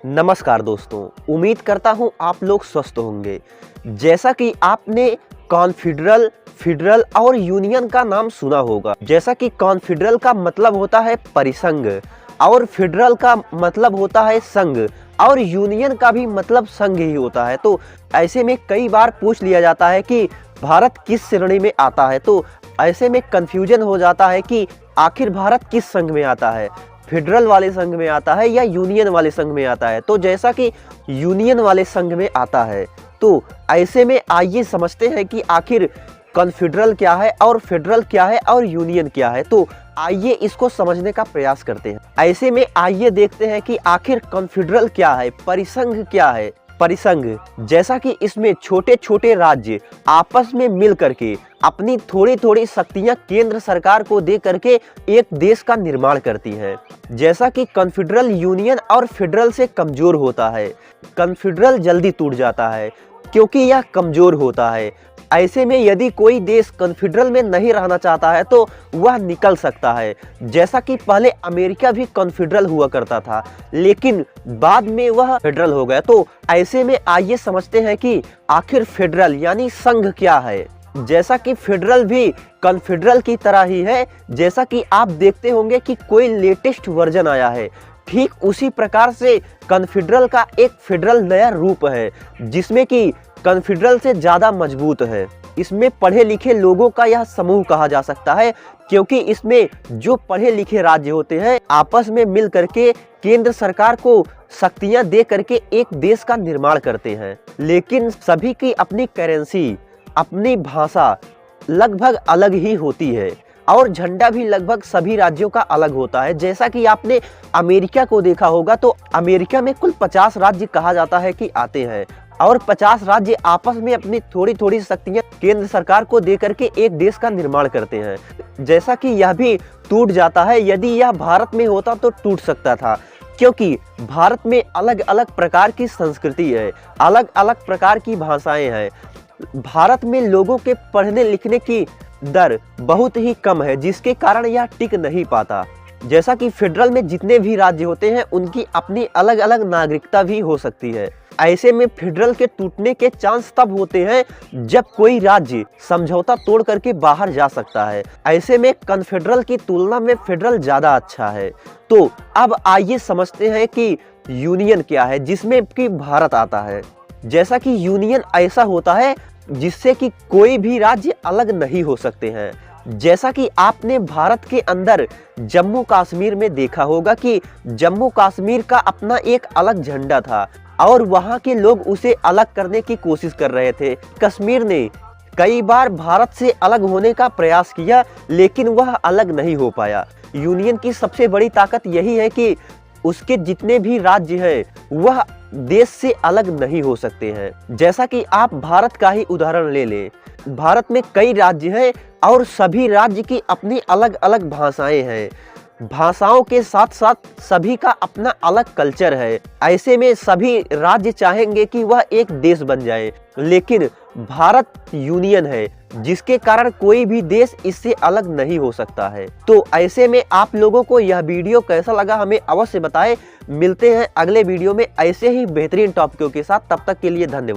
नमस्कार दोस्तों, उम्मीद करता हूं आप लोग स्वस्थ होंगे। जैसा कि आपने कॉन्फेडरल, फेडरल और यूनियन का नाम सुना होगा। जैसा कि कॉन्फेडरल का मतलब होता है परिसंघ और फेडरल का मतलब होता है संघ और यूनियन का भी मतलब संघ ही होता है। तो ऐसे में कई बार पूछ लिया जाता है कि भारत किस श्रेणी में आता है, तो ऐसे में कंफ्यूजन हो जाता है कि आखिर भारत किस संघ में आता है, फेडरल वाले संघ में आता है या यूनियन वाले संघ में आता है। तो जैसा कि यूनियन वाले संघ में आता है, तो ऐसे में आइए समझते हैं कि आखिर कॉन्फेडरल क्या है और फेडरल क्या है और यूनियन क्या है। तो आइए इसको समझने का प्रयास करते हैं। ऐसे में आइए देखते हैं कि आखिर कॉन्फेडरल क्या है, परिसंघ क्या है। परिसंघ जैसा कि इसमें छोटे छोटे राज्य आपस में मिल करके अपनी थोड़ी थोड़ी शक्तियां केंद्र सरकार को दे करके एक देश का निर्माण करती हैं। जैसा कि कॉन्फेडरल यूनियन और फेडरल से कमजोर होता है। कॉन्फेडरल जल्दी टूट जाता है क्योंकि यह कमजोर होता है। ऐसे में यदि कोई देश कॉन्फेडरल में नहीं रहना चाहता है तो वह निकल सकता है। जैसा कि पहले अमेरिका भी कॉन्फेडरल हुआ करता था, लेकिन बाद में वह फेडरल हो गया। तो ऐसे में आइए समझते हैं कि आखिर फेडरल यानी संघ क्या है। जैसा कि फेडरल भी कॉन्फेडरल की तरह ही है। जैसा कि आप देखते होंगे कि कोई लेटेस्ट वर्जन आया है, ठीक उसी प्रकार से कॉन्फेडरल का एक फेडरल नया रूप है, जिसमें कि कॉन्फेडरल से ज्यादा मजबूत है। इसमें पढ़े लिखे लोगों का यह समूह कहा जा सकता है, क्योंकि इसमें जो पढ़े लिखे राज्य होते हैं आपस में मिल करके केंद्र सरकार को शक्तियां दे करके एक देश का निर्माण करते हैं। लेकिन सभी की अपनी करेंसी, अपनी भाषा लगभग अलग ही होती है और झंडा भी लगभग सभी राज्यों का अलग होता है। जैसा कि आपने अमेरिका को देखा होगा, तो अमेरिका में कुल 50 राज्य कहा जाता है कि आते हैं और 50 राज्य आपस में अपनी थोड़ी थोड़ी शक्तियां केंद्र सरकार को दे करके एक देश का निर्माण करते हैं। जैसा कि यह भी टूट जाता है। यदि यह भारत में होता तो टूट सकता था, क्योंकि भारत में अलग अलग प्रकार की संस्कृति है, अलग अलग प्रकार की भाषाएं हैं। भारत में लोगों के पढ़ने लिखने की दर बहुत ही कम है, जिसके कारण यह टिक नहीं पाता। जैसा कि फेडरल में जितने भी राज्य होते हैं उनकी अपनी अलग अलग नागरिकता भी हो सकती है। ऐसे में फेडरल के टूटने के चांस तब होते हैं जब कोई राज्य समझौता तोड़ करके बाहर जा सकता है। ऐसे में कॉन्फेडरल की तुलना में फेडरल ज्यादा अच्छा है। तो अब आइए समझते हैं कि यूनियन क्या है, जिसमें कि भारत आता है। जैसा कि यूनियन ऐसा होता है जिससे कि कोई भी राज्य अलग नहीं हो सकते हैं। जैसा कि आपने भारत के अंदर जम्मू कश्मीर में देखा होगा कि जम्मू कश्मीर का अपना एक अलग झंडा था और वहां के लोग उसे अलग करने की कोशिश कर रहे थे। कश्मीर ने कई बार भारत से अलग होने का प्रयास किया, लेकिन वह अलग नहीं हो पाया। यूनियन की सबसे बड़ी ताकत यही है कि उसके जितने भी राज्य हैं वह देश से अलग नहीं हो सकते हैं। जैसा कि आप भारत का ही उदाहरण ले लें, भारत में कई राज्य हैं और सभी राज्य की अपनी अलग अलग भाषाएं हैं। भाषाओं के साथ साथ सभी का अपना अलग कल्चर है। ऐसे में सभी राज्य चाहेंगे कि वह एक देश बन जाए, लेकिन भारत यूनियन है, जिसके कारण कोई भी देश इससे अलग नहीं हो सकता है। तो ऐसे में आप लोगों को यह वीडियो कैसा लगा हमें अवश्य बताएं। मिलते हैं अगले वीडियो में ऐसे ही बेहतरीन टॉपिकों के साथ। तब तक के लिए धन्यवाद।